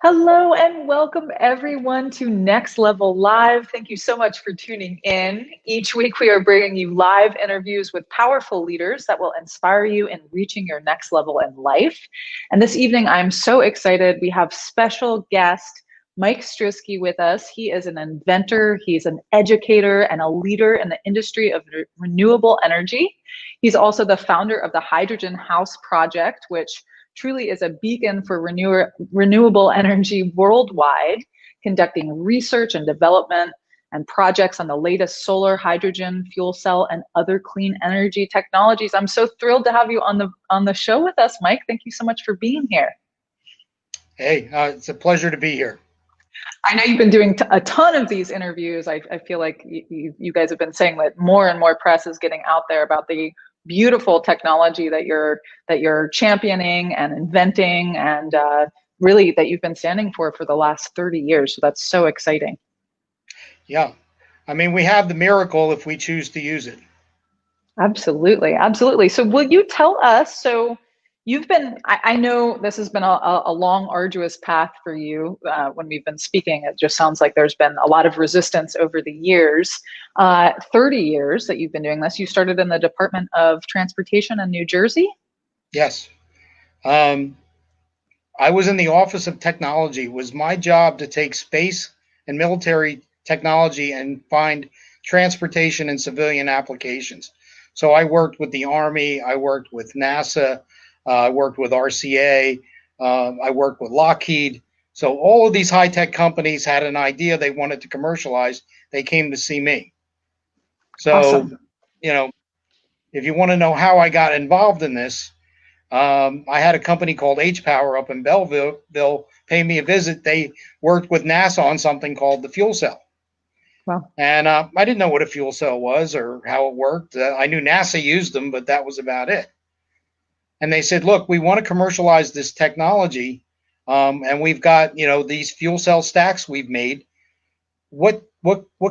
Hello and welcome everyone to Next Level Live. Thank you so much for tuning in. Each week we are bringing you live interviews with powerful leaders that will inspire you in reaching your next level in life. And this evening I'm so excited. We have special guest Mike Strizki with us. He is an inventor, he's an educator, and a leader in the industry of renewable energy. He's also the founder of the Hydrogen House Project, which truly is a beacon for renewable energy worldwide, conducting research and development and projects on the latest solar, hydrogen, fuel cell, and other clean energy technologies. I'm so thrilled to have you on the show with us, Mike. Thank you so much for being here. Hey, it's a pleasure to be here. I know you've been doing a ton of these interviews. I feel like you guys have been saying that more and more press is getting out there about the beautiful technology that you're championing and inventing, and really that you've been standing for the last 30 years. So that's so exciting. Yeah, I mean, we have the miracle if we choose to use it. Absolutely, absolutely. So will you tell us, so you've been, I know this has been a long, arduous path for you. When we've been speaking, it just sounds like there's been a lot of resistance over the years. 30 years that you've been doing this. You started in the Department of Transportation in New Jersey? Yes. I was in the Office of Technology. It was my job to take space and military technology and find transportation and civilian applications. So I worked with the Army, I worked with NASA, I worked with RCA, I worked with Lockheed. So all of these high-tech companies had an idea they wanted to commercialize. They came to see me. So, Awesome. you know, if you want to know how I got involved in this, I had a company called H Power up in Belleville pay me a visit. They worked with NASA on something called the fuel cell. Wow. And I didn't know what a fuel cell was or how it worked. I knew NASA used them, but that was about it. And they said, look, we want to commercialize this technology. And we've got, these fuel cell stacks we've made. What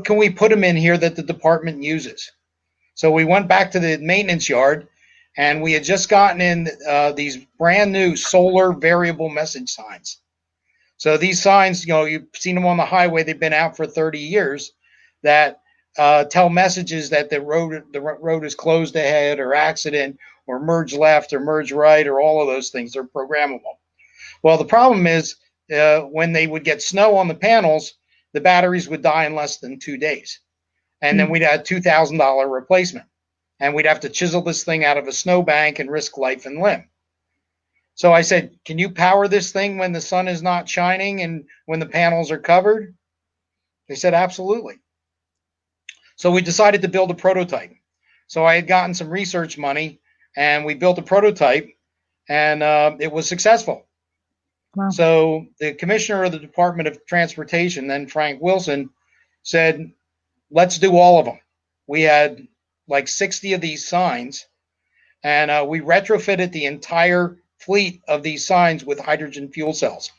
can we put them in here that the department uses? So we went back to the maintenance yard, and we had just gotten in these brand new solar variable message signs. So these signs, you've seen them on the highway. They've been out for 30 years that tell messages that the road is closed ahead or accident or merge left or merge right or all of those things. They're programmable. Well, the problem is when they would get snow on the panels, the batteries would die in less than 2 days. And then we'd have $2,000 replacement. And we'd have to chisel this thing out of a snowbank and risk life and limb. So I said, can you power this thing when the sun is not shining and when the panels are covered? They said, absolutely. So we decided to build a prototype. So I had gotten some research money, and we built a prototype, and it was successful. Wow. So the commissioner of the Department of Transportation, then Frank Wilson, said, let's do all of them. We had like 60 of these signs, and we retrofitted the entire fleet of these signs with hydrogen fuel cells.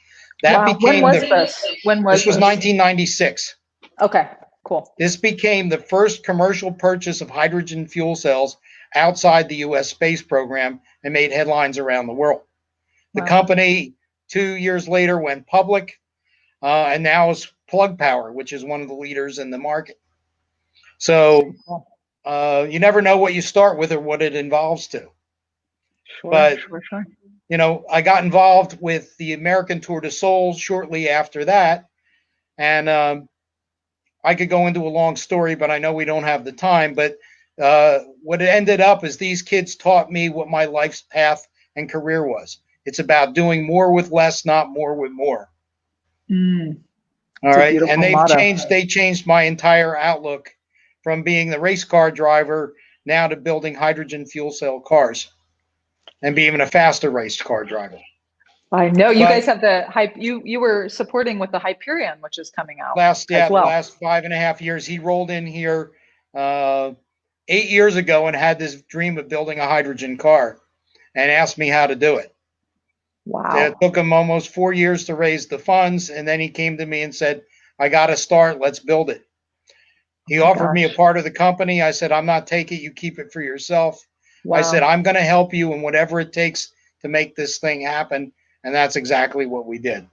That wow. When was this? When was this? Was 1996. Okay, cool. This became the first commercial purchase of hydrogen fuel cells outside the U.S. space program and made headlines around the world. The company 2 years later went public, and now is Plug Power, which is one of the leaders in the market. So you never know what you start with or what it involves to. Sure, but sure. I got involved with the American Tour de Soul shortly after that, and I could go into a long story, but I know we don't have the time. But what it ended up is these kids taught me what my life's path and career was. It's about doing more with less, not more with more. All right, and they changed my entire outlook from being the race car driver now to building hydrogen fuel cell cars and being a faster race car driver. I know you guys have the hype. You were supporting with the Hyperion, which is coming out the last 5.5 years. He rolled in here 8 years ago and had this dream of building a hydrogen car and asked me how to do it. Wow. It took him almost 4 years to raise the funds, and then he came to me and said, I got to start. Let's build it. He offered me a part of the company. I said, I'm not taking it. You keep it for yourself. Wow. I said, I'm going to help you in whatever it takes to make this thing happen. And that's exactly what we did.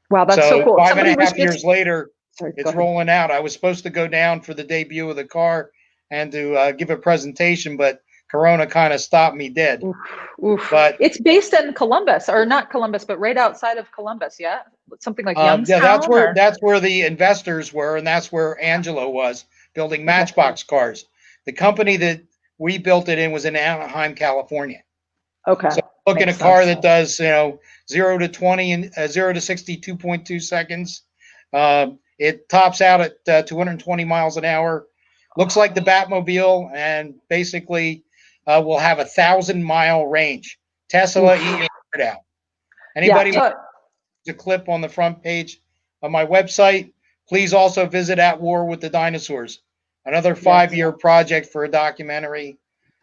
Wow, that's so So cool. five and Somebody a was half just, years later, sorry, go it's ahead. rolling out. I was supposed to go down for the debut of the car and to give a presentation, but Corona kind of stopped me dead. Oof, oof. But It's based in Columbus, or not Columbus, but right outside of Columbus. Yeah, something like yeah, Youngstown, or that's where the investors were, and that's where Angelo was building okay, Matchbox cars. The company that we built it in was in Anaheim, California. okay, So look at a makes car sense. that does 0 to 20 in 0 to 60 2.2 seconds. It tops out at 220 miles an hour. Looks like the Batmobile, and basically will have 1,000-mile range. Tesla, Oof. eat your heart out. Yeah, Anybody wants a clip on the front page of my website? Please also visit At War with the Dinosaurs, another yes. 5-year project for a documentary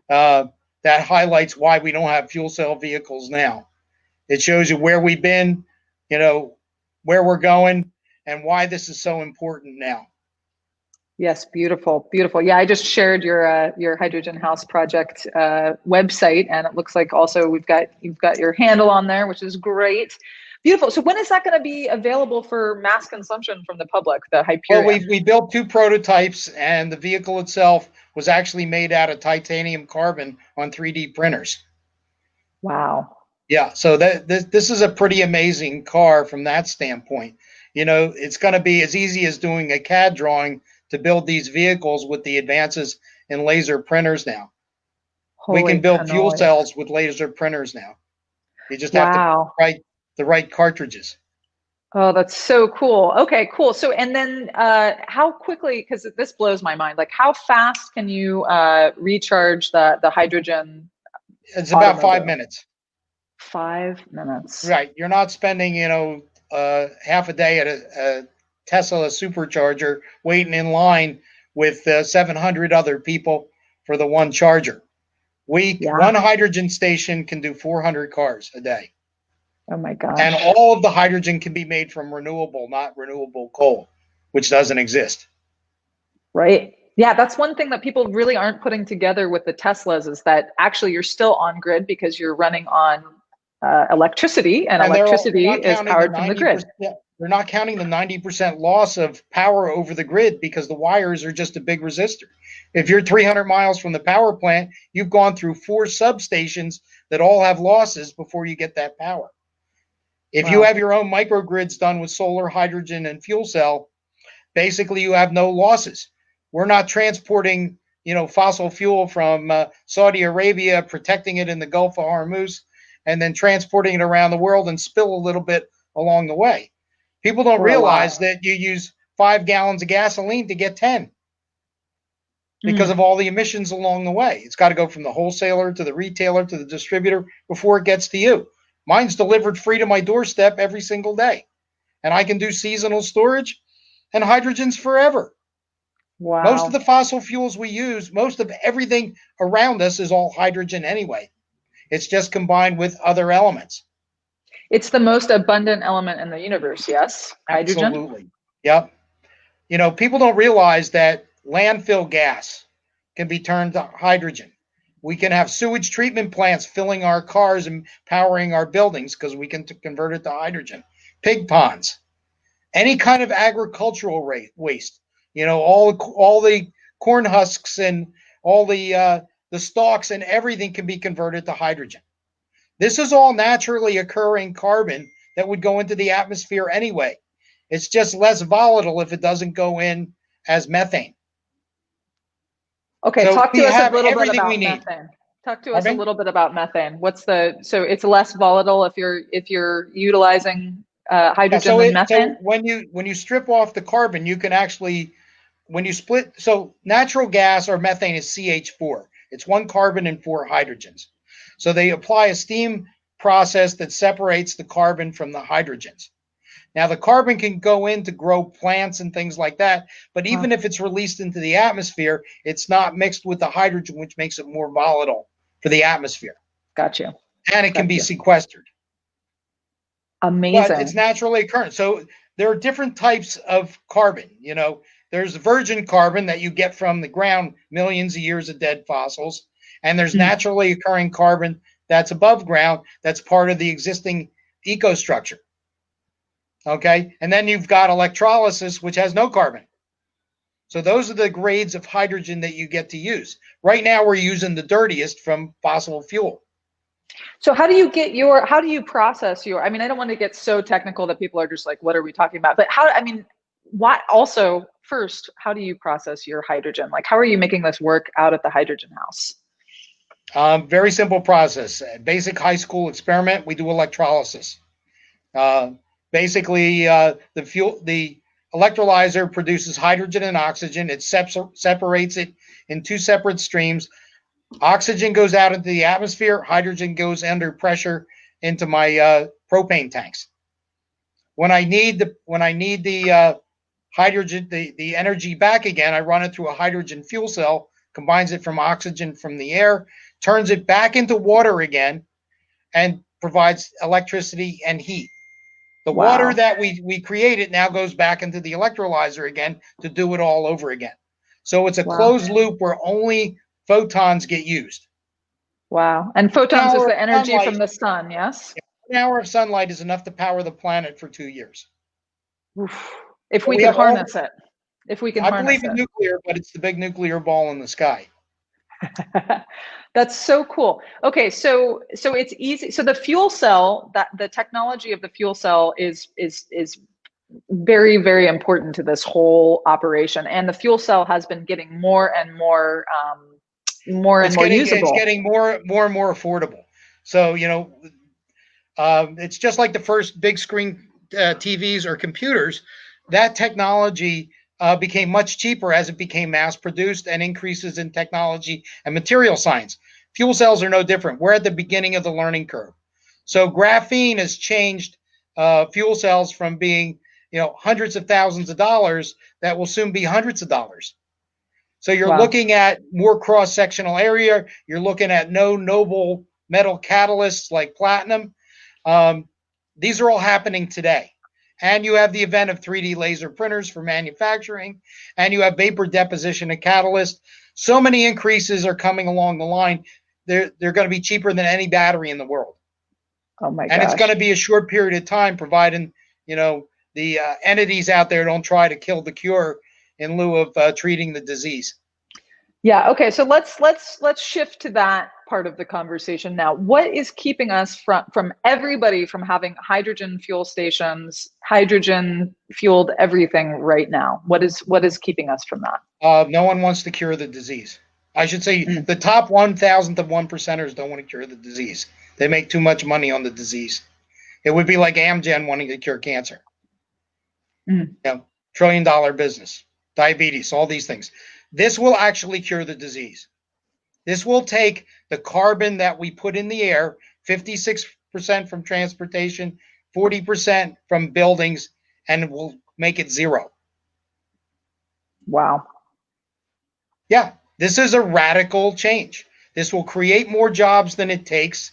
uh, that highlights why we don't have fuel cell vehicles now. It shows you where we've been, you know, where we're going, and why this is so important now. Yes, beautiful, beautiful. Yeah, I just shared your hydrogen house project website, and it looks like also you've got your handle on there, which is great. Beautiful. So when is that going to be available for mass consumption from the public, the Well, Hyperion? we built 2 prototypes, and the vehicle itself was actually made out of titanium carbon on 3D printers. Wow. Yeah, so this is a pretty amazing car from that standpoint. It's going to be as easy as doing a CAD drawing to build these vehicles with the advances in laser printers now. We can Holy build fuel cannoli. cells with laser printers now. You just have to Wow. write the right cartridges. Oh, that's so cool. Okay, cool. So, and then how quickly, because this blows my mind, like how fast can you recharge the hydrogen It's about five automobile? minutes. 5 minutes. Right. You're not spending, half a day at a Tesla supercharger waiting in line with 700 other people for the one charger. Yeah. One hydrogen station can do 400 cars a day. Oh my And gosh. all of the hydrogen can be made from renewable, not renewable coal, which doesn't exist. Right. Yeah, that's one thing that people really aren't putting together with the Teslas is that actually you're still on grid because you're running on electricity, and And they're electricity not is counting the powered from the grid. 90%. They're not counting the 90% loss of power over the grid because the wires are just a big resistor. If you're 300 miles from the power plant, you've gone through 4 substations that all have losses before you get that power. If you have Wow. your own microgrids done with solar, hydrogen, and fuel cell, basically you have no losses. We're not transporting, fossil fuel from Saudi Arabia, protecting it in the Gulf of Hormuz, and then transporting it around the world and spill a little bit along the way. People don't Or a lot. realize that you use 5 gallons of gasoline to get 10 because of Mm. all the emissions along the way. It's got to go from the wholesaler to the retailer to the distributor before it gets to you. Mine's delivered free to my doorstep every single day. And I can do seasonal storage, and hydrogen's forever. Most of the Wow. fossil fuels we use, most of everything around us is all hydrogen anyway. It's just combined with other elements. It's the most abundant element in the universe, yes? Hydrogen? Absolutely. Yep. People don't realize that landfill gas can be turned to hydrogen. We can have sewage treatment plants filling our cars and powering our buildings because we can convert it to hydrogen. Pig ponds, any kind of agricultural waste, all the corn husks and all the stalks and everything can be converted to hydrogen. This is all naturally occurring carbon that would go into the atmosphere anyway. It's just less volatile if it doesn't go in as methane. Okay, So talk we to us a have little bit everything we about need. methane. Talk to us a Pardon me? little bit about methane. So it's less volatile if you're utilizing Yeah. hydrogen So than so methane? when you strip off the carbon, you can actually when you split. So natural gas or methane is CH4. It's 1 carbon and 4 hydrogens. So they apply a steam process that separates the carbon from the hydrogens. Now, the carbon can go in to grow plants and things like that, but even Wow. if it's released into the atmosphere, it's not mixed with the hydrogen, which makes it more volatile for the atmosphere. Got you. And it can Got be you. sequestered, but it's Amazing. naturally occurring. So there are different types of carbon. There's virgin carbon that you get from the ground, millions of years of dead fossils, and there's Mm. naturally occurring carbon that's above ground that's part of the existing ecostructure. Okay. And then you've got electrolysis, which has no carbon. So those are the grades of hydrogen that you get to use. Right now, we're using the dirtiest from fossil fuel. So how do you process your, I mean, I don't want to get so technical that people are just like, what are we talking about? But how, I mean, what also, first, how do you process your hydrogen? Like, how are you making this work out at the hydrogen house? Very simple process. Basic high school experiment, we do electrolysis. Uh, basically, the electrolyzer produces hydrogen and oxygen. It separates it in two separate streams. Oxygen goes out into the atmosphere. Hydrogen goes under pressure into my propane tanks. When I need the hydrogen, the energy back again, I run it through a hydrogen fuel cell, combines it from oxygen from the air, turns it back into water again, and provides electricity and heat. The water Wow. that we created now goes back into the electrolyzer again to do it all over again. So it's a Wow. closed loop where only photons get used. Wow. And An photons is hour of the energy sunlight, from the sun, yes? an hour of sunlight is enough to power the planet for 2 years. Oof. If But we we can have all, harness it. If we can I harness believe in it. nuclear, but it's the big nuclear ball in the sky. That's so cool. Okay, so it's easy. So the fuel cell, that the technology of the fuel cell is very, very important to this whole operation. And the fuel cell has been getting more and more It's usable. getting more and more affordable. So it's just like the first big screen TVs or computers. That technology became much cheaper as it became mass produced and increases in technology and material science. Fuel cells are no different. We're at the beginning of the learning curve. So graphene has changed fuel cells from being hundreds of thousands of dollars that will soon be hundreds of dollars. So you're Wow. looking at more cross-sectional area. You're looking at no noble metal catalysts like platinum. Um, these are all happening today. And you have the event of 3D laser printers for manufacturing, and you have vapor deposition of catalyst. So many increases are coming along the line. They're going to be cheaper than any battery in the world. Oh my And it's going gosh. to be a short period of time, providing, the entities out there don't try to kill the cure in lieu of treating the disease. Yeah, okay. So let's shift to that part of the conversation now. What is keeping us from everybody from having hydrogen fuel stations, hydrogen fueled everything right now? What is keeping us from that? No one wants to cure the disease. I should say Mm, the top 1,000th of 1%ers don't want to cure the disease. They make too much money on the disease. It would be like Amgen wanting to cure cancer. mm. $1 trillion business, diabetes, all these things. This will actually cure the disease. This will take the carbon that we put in the air, 56% from transportation, 40% from buildings, and will make it zero. Wow. Yeah, this is a radical change. This will create more jobs than it takes,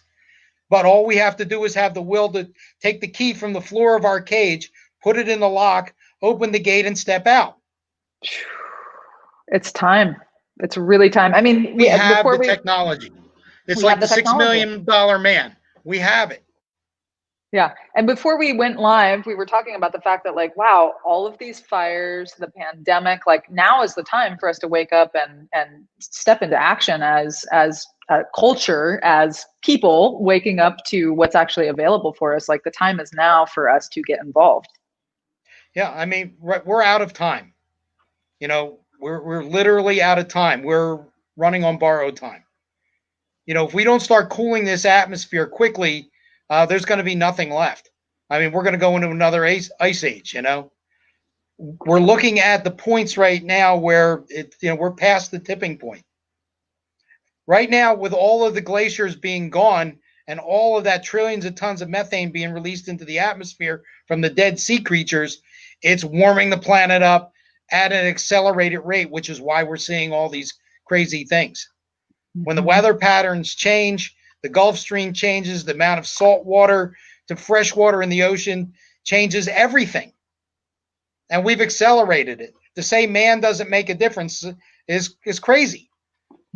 but all we have to do is have the will to take the key from the floor of our cage, put it in the lock, open the gate, and step out. It's time. It's really time. I mean, We have before the technology. It's we like have the the $6 technology. million man. We have it. Yeah. And before we went live, we were talking about the fact that, like, wow, all of these fires, the pandemic, like, now is the time for us to wake up and step into action as a culture, as people waking up to what's actually available for us. Like, the time is now for us to get involved. Yeah, I mean, we're out of time. We're literally out of time. We're running on borrowed time. If we don't start cooling this atmosphere quickly, there's going to be nothing left. I mean, we're going to go into another ice age. We're looking at the points right now where we're past the tipping point. Right now, with all of the glaciers being gone and all of that trillions of tons of methane being released into the atmosphere from the dead sea creatures, it's warming the planet up at an accelerated rate, which is why we're seeing all these crazy things. When the Mhm. weather patterns change, the Gulf Stream changes, the amount of salt water to fresh water in the ocean changes everything. And we've accelerated it. To say man doesn't make a difference is crazy,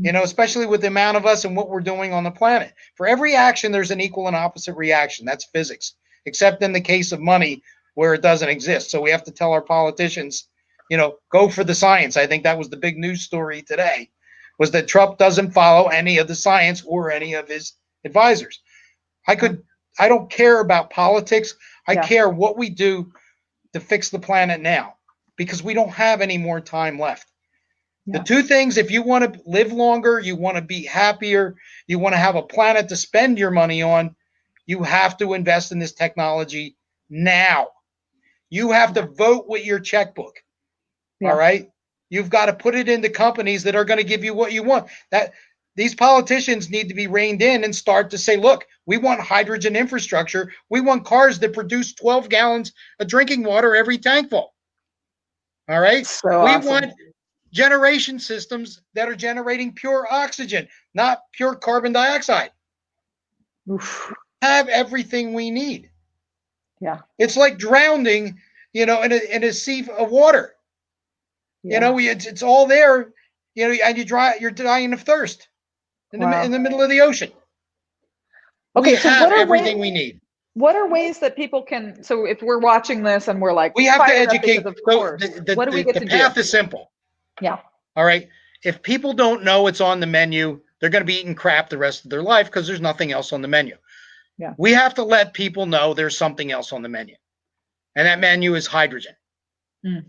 especially with the amount of us and what we're doing on the planet. For every action, there's an equal and opposite reaction. That's physics. Except in the case of money, where it doesn't exist. So we have to tell our politicians, go for the science. I think that was the big news story today, was that Trump doesn't follow any of the science or any of his advisors. I don't care about politics. I care what we do to fix the planet now, because we don't have any more time left. The two things, if you want to live longer, you want to be happier, you want to have a planet to spend your money on, you have to invest in this technology now. You have to vote with your checkbook. All right? You've got to put it into companies that are going to give you what you want. These politicians need to be reined in and start to say, look, we want hydrogen infrastructure. We want cars that produce 12 gallons of drinking water every tank full. All right? So we awesome. want generation systems that are generating pure oxygen, not pure carbon dioxide. Oof. Have everything we need. Yeah. It's like drowning, in a sea of water. It's all there, and you're dying of thirst in the middle of the ocean. Okay, we so have everything we need. What are ways that people can, so if we're watching this and we're like, we have to educate. Of course, what do we get to do? The path is simple. Yeah. All right. If people don't know it's on the menu, they're going to be eating crap the rest of their life because there's nothing else on the menu. Yeah. We have to let people know there's something else on the menu. And that menu is hydrogen.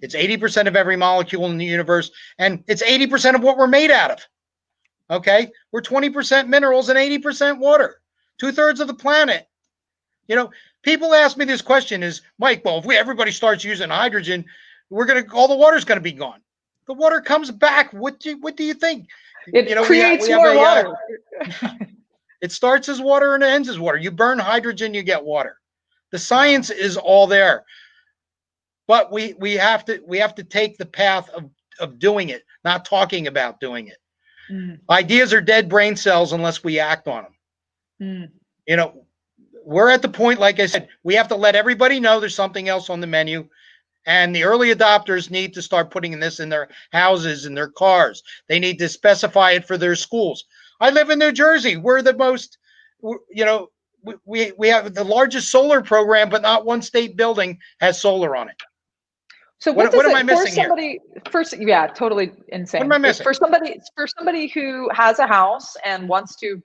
It's 80% of every molecule in the universe, and it's 80% of what we're made out of. Okay? We're 20% minerals and 80% water. 2/3 of the planet. People ask me this question is, Mike, well, if everybody starts using hydrogen, all the water's going to be gone. The water comes back. What do you think? It creates more water. It starts as water and it ends as water. You burn hydrogen, you get water. The science is all there. But we have to take the path of doing it, not talking about doing it. Ideas are dead brain cells unless we act on them. We're at the point, like I said, we have to let everybody know there's something else on the menu. And the early adopters need to start putting this in their houses and their cars. They need to specify it for their schools. I live in New Jersey. We're the most, we have the largest solar program, but not one state building has solar on it. So what am I missing here? Yeah, totally insane. What am I missing? For somebody who has a house and wants to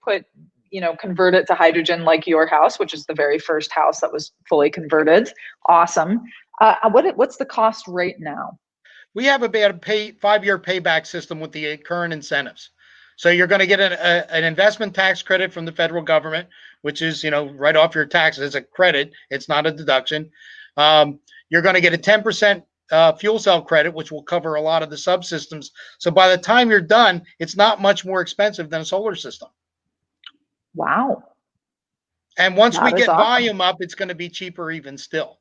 convert it to hydrogen, like your house, which is the very first house that was fully converted. Awesome. What's the cost right now? We have a 5-year payback system with the current incentives. So you're going to get an investment tax credit from the federal government, which is, right off your taxes. It's a credit. It's not a deduction. You're going to get a 10% fuel cell credit, which will cover a lot of the subsystems. So by the time you're done, it's not much more expensive than a solar system. Wow. And once we get volume up, it's going to be cheaper even still.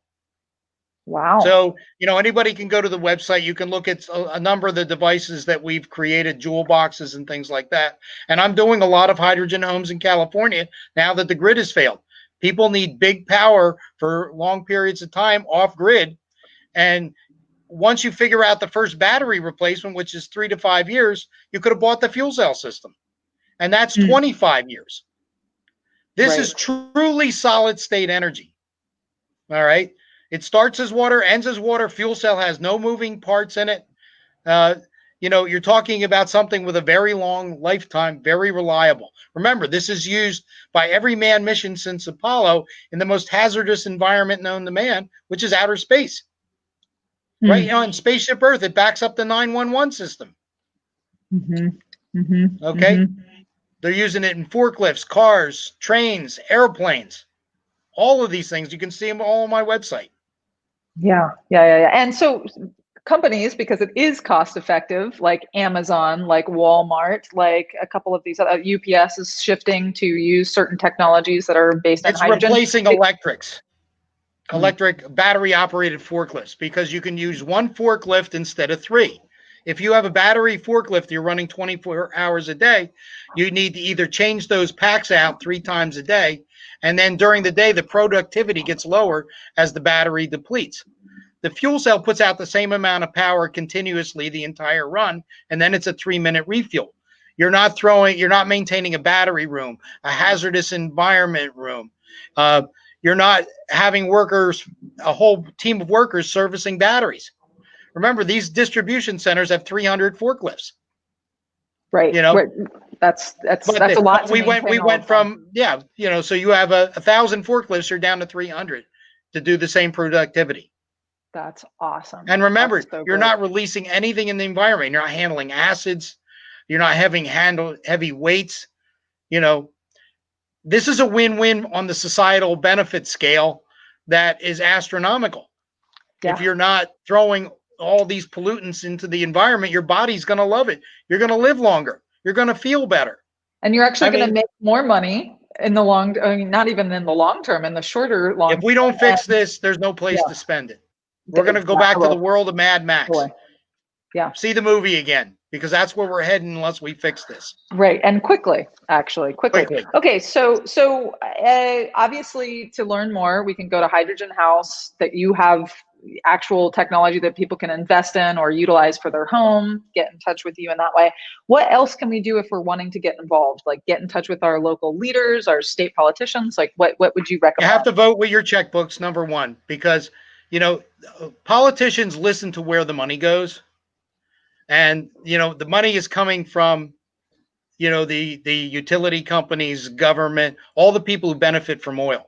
Wow. So, anybody can go to the website. You can look at a number of the devices that we've created, jewel boxes and things like that. And I'm doing a lot of hydrogen homes in California now that the grid has failed. People need big power for long periods of time off grid. And once you figure out the first battery replacement, which is 3 to 5 years, you could have bought the fuel cell system. And that's 25 years. This is truly solid state energy. All right. It starts as water, ends as water. Fuel cell has no moving parts in it. You're talking about something with a very long lifetime, very reliable. Remember, this is used by every manned mission since Apollo in the most hazardous environment known to man, which is outer space. Right now in Spaceship Earth, it backs up the 911 system. Okay. They're using it in forklifts, cars, trains, airplanes, all of these things. You can see them all on my website. Yeah. And so companies, because it is cost effective, like Amazon, like Walmart, like a couple of these UPS is shifting to use certain technologies that are based on hydrogen. It's replacing electric battery operated forklifts, because you can use one forklift instead of 3. If you have a battery forklift, you're running 24 hours a day, you need to either change those packs out 3 times a day, and then during the day, the productivity gets lower as the battery depletes. The fuel cell puts out the same amount of power continuously the entire run, and then it's a 3-minute refuel. You're not maintaining a battery room, a hazardous environment room. You're not having workers, a whole team of workers servicing batteries. Remember, these distribution centers have 300 forklifts. Right. You know, That's but a lot to we maintain all went of them. from, yeah, you know, so you have a 1,000 forklifts, you're down to 300 to do the same productivity. That's awesome. And remember, That's so you're great. not releasing anything in the environment. You're not handling acids. You're not having heavy weights. You know, this is a win-win on the societal benefit scale that is astronomical. Yeah. If you're not throwing all these pollutants into the environment, your body's going to love it. You're going to live longer. You're going to feel better. And you're actually I going to mean, make more money in the I mean, not even in the long term, in the shorter long if we term. don't fix this, there's no place to spend it. We're going to go back to the world of Mad Max. Boy. Yeah. See the movie again, because that's where we're heading unless we fix this. Right. And quickly, actually, quickly. Okay. So obviously, to learn more, we can go to Hydrogen House, that you have actual technology that people can invest in or utilize for their home, get in touch with you in that way. What else can we do if we're wanting to get involved? Like get in touch with our local leaders, our state politicians? Like what would you recommend? You have to vote with your checkbooks, number one, because, you know, politicians listen to where the money goes. And, you know, the money is coming from, you know, the utility companies, government, all the people who benefit from oil.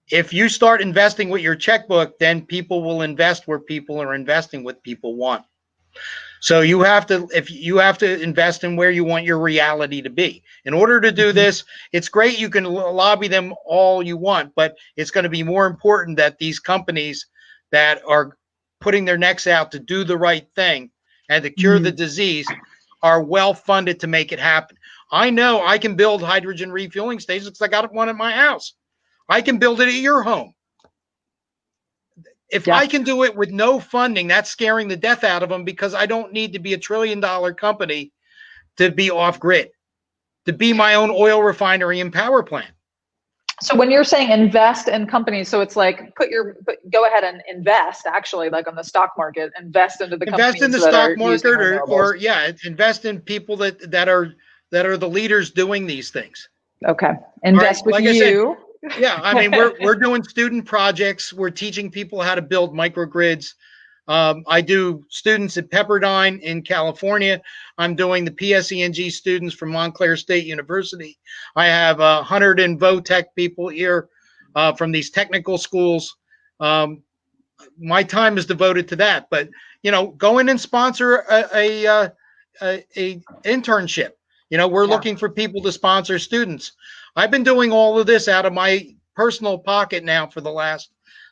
If you start investing with your checkbook, then people will invest where people are investing what people want. So you have to invest in where you want your reality to be. In order to do this, it's great you can lobby them all you want, but it's going to be more important that these companies that are putting their necks out to do the right thing and to cure the disease are well funded to make it happen. I know I can build hydrogen refueling stations because I got one at my house. I can build it at your home. If I can do it with no funding, that's scaring the death out of them, because I don't need to be $1 trillion company to be off grid, to be my own oil refinery and power plant. So when you're saying invest in companies, so it's like go ahead and invest, actually, like on the stock market, invest into the invest in the stock market, or invest in people that are the leaders doing these things. Okay, invest with you. I said, yeah, I mean, we're doing student projects. We're teaching people how to build microgrids. I do students at Pepperdine in California. I'm doing the PSENG students from Montclair State University. I have 100 in Votech people here from these technical schools. My time is devoted to that. But, you know, go in and sponsor a internship. You know, we're looking for people to sponsor students. I've been doing all of this out of my personal pocket now for the last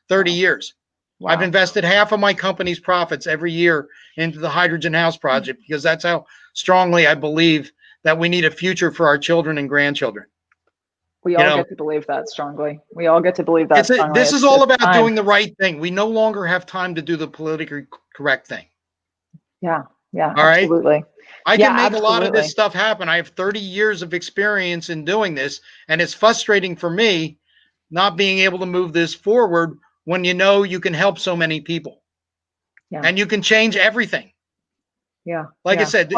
30 years. Wow. I've invested half of my company's profits every year into the Hydrogen House project, because that's how strongly I believe that we need a future for our children and grandchildren. We all get to believe that strongly. We all get to believe that strongly. This is all about doing the right thing. We no longer have time to do the politically correct thing. Yeah, yeah, all absolutely. Right? I can make a lot of this stuff happen. I have 30 years of experience in doing this, and it's frustrating for me not being able to move this forward when you know you can help so many people. Yeah. And you can change everything. Yeah. Like I said,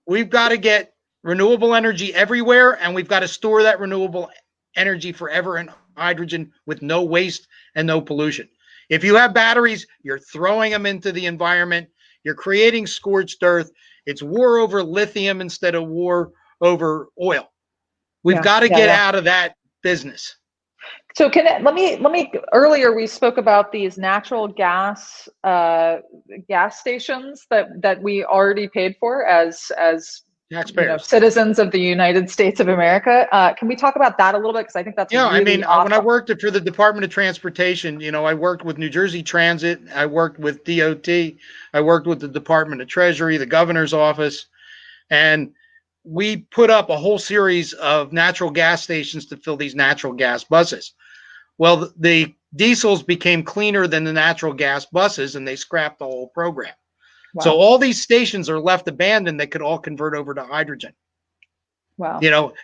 we've got to get renewable energy everywhere, and we've got to store that renewable energy forever in hydrogen with no waste and no pollution. If you have batteries, you're throwing them into the environment. You're creating scorched earth. It's war over lithium instead of war over oil. We've got to get out of that business. So let me earlier we spoke about these natural gas stations that we already paid for as taxpayers, citizens of the United States of America. Can we talk about that a little bit? Because I think that's really I mean, awesome. When I worked for the Department of Transportation, I worked with New Jersey Transit, I worked with DOT, I worked with the Department of Treasury, the governor's office, and we put up a whole series of natural gas stations to fill these natural gas buses. Well, the diesels became cleaner than the natural gas buses, and they scrapped the whole program. Wow. So all these stations are left abandoned that could all convert over to hydrogen. Wow.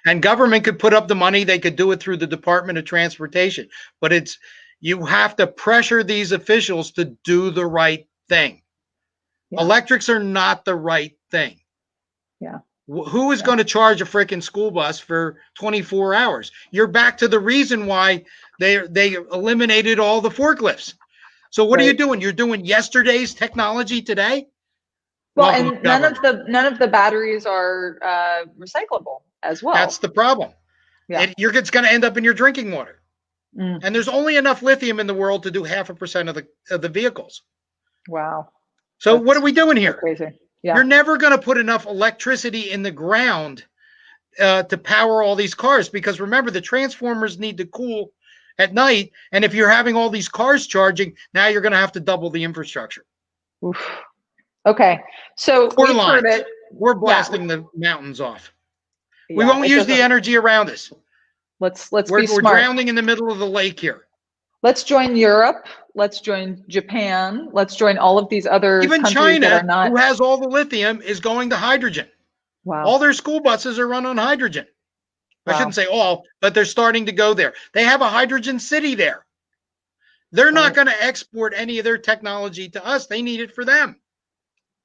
And government could put up the money. They could do it through the Department of Transportation. But you have to pressure these officials to do the right thing. Yeah. Electrics are not the right thing. Yeah. Who is going to charge a freaking school bus for 24 hours? You're back to the reason why they eliminated all the forklifts. So what are you doing? You're doing yesterday's technology today? Well, Welcome to and government. none of the batteries are recyclable as That's well. the problem. Yeah. It's going to end up in your drinking water. Mm. And there's only enough lithium in the world to do 0.5% of the vehicles. Wow. So what are we doing So here? crazy. Yeah. You're never going to put enough electricity in the ground to power all these cars, because remember, the transformers need to cool at night. And if you're having all these cars charging, now you're going to have to double the infrastructure. Oof. Okay. So Four we've heard lines. it. We're Yeah. blasting the mountains off. We Yeah. won't It use the doesn't. energy around us. Let's be We're smart. drowning in the middle of the lake here. Let's join Europe. Let's join Japan. Let's join all of these other Even countries that are China, not. who has all the lithium, is going to hydrogen. Wow. All their school buses are run on hydrogen. I Wow. shouldn't say all, but they're starting to go there. They have a hydrogen city there. They're not going to export any of their technology to us. They need it for them.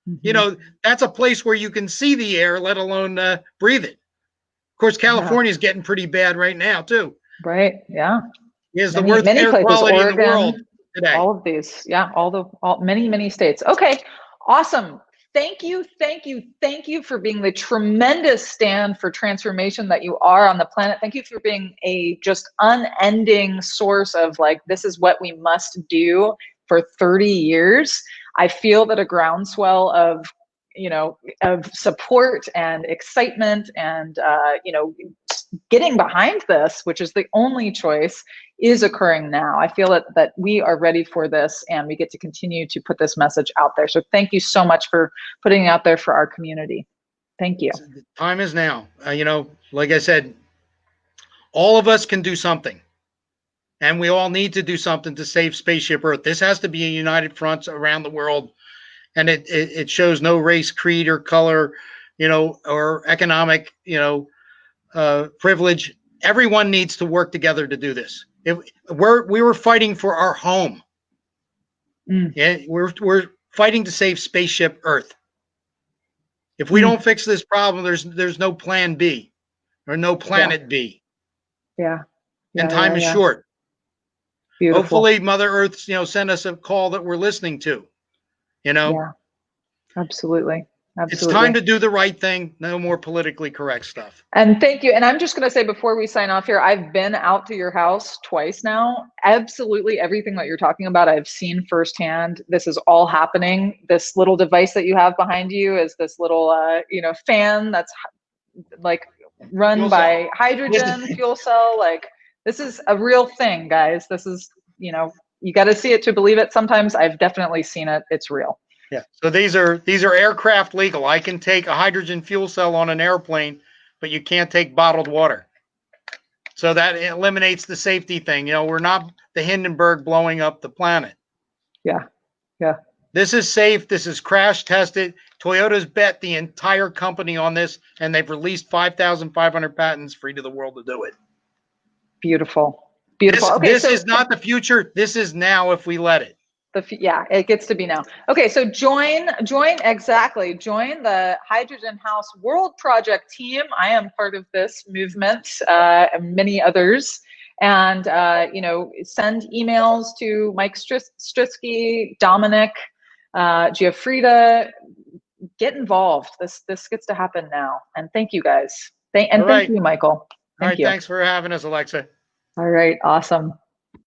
Mm-hmm. That's a place where you can see the air, let alone breathe it. Of course, California is getting pretty bad right now, too. Right. Yeah. It has the worst Many air places, quality in the world Oregon, today. all of these. Yeah. Many states. Okay. Awesome. Thank you for being the tremendous stand for transformation that you are on the planet. Thank you for being a just unending source of like, this is what we must do for 30 years. I feel that a groundswell of, of support and excitement and, getting behind this, which is the only choice, is occurring now. I feel that we are ready for this and we get to continue to put this message out there. So thank you so much for putting it out there for our community. Thank you. The time is now. Like I said, all of us can do something. And we all need to do something to save Spaceship Earth. This has to be a united front around the world. And it shows no race, creed, or color, or economic, privilege. Everyone needs to work together to do this. We were fighting for our home. Yeah, we're fighting to save Spaceship Earth. If we don't fix this problem, there's no plan B or no planet B. Yeah. And time is short. Beautiful. Hopefully Mother Earth, send us a call that we're listening to. Yeah. Absolutely. It's time to do the right thing. No more politically correct stuff. And thank you. And I'm just going to say before we sign off here, I've been out to your house twice now. Absolutely everything that you're talking about, I've seen firsthand. This is all happening. This little device that you have behind you is this little, fan that's like run by hydrogen fuel cell. Like this is a real thing, guys. This is, you got to see it to believe it. Sometimes I've definitely seen it. It's real. Yeah. So these are aircraft legal. I can take a hydrogen fuel cell on an airplane, but you can't take bottled water. So that eliminates the safety thing. We're not the Hindenburg blowing up the planet. Yeah. Yeah. This is safe. This is crash tested. Toyota's bet the entire company on this, and they've released 5,500 patents free to the world to do it. Beautiful. Beautiful. This is not the future. This is now if we let it. It gets to be now. Okay, so join the Hydrogen House World Project team. I am part of this movement, and many others. And send emails to Mike Strizki, Dominic, Giafrida. Get involved. This gets to happen now. And thank you guys. Thank you, Michael. Thanks for having us, Alexa. All right, awesome.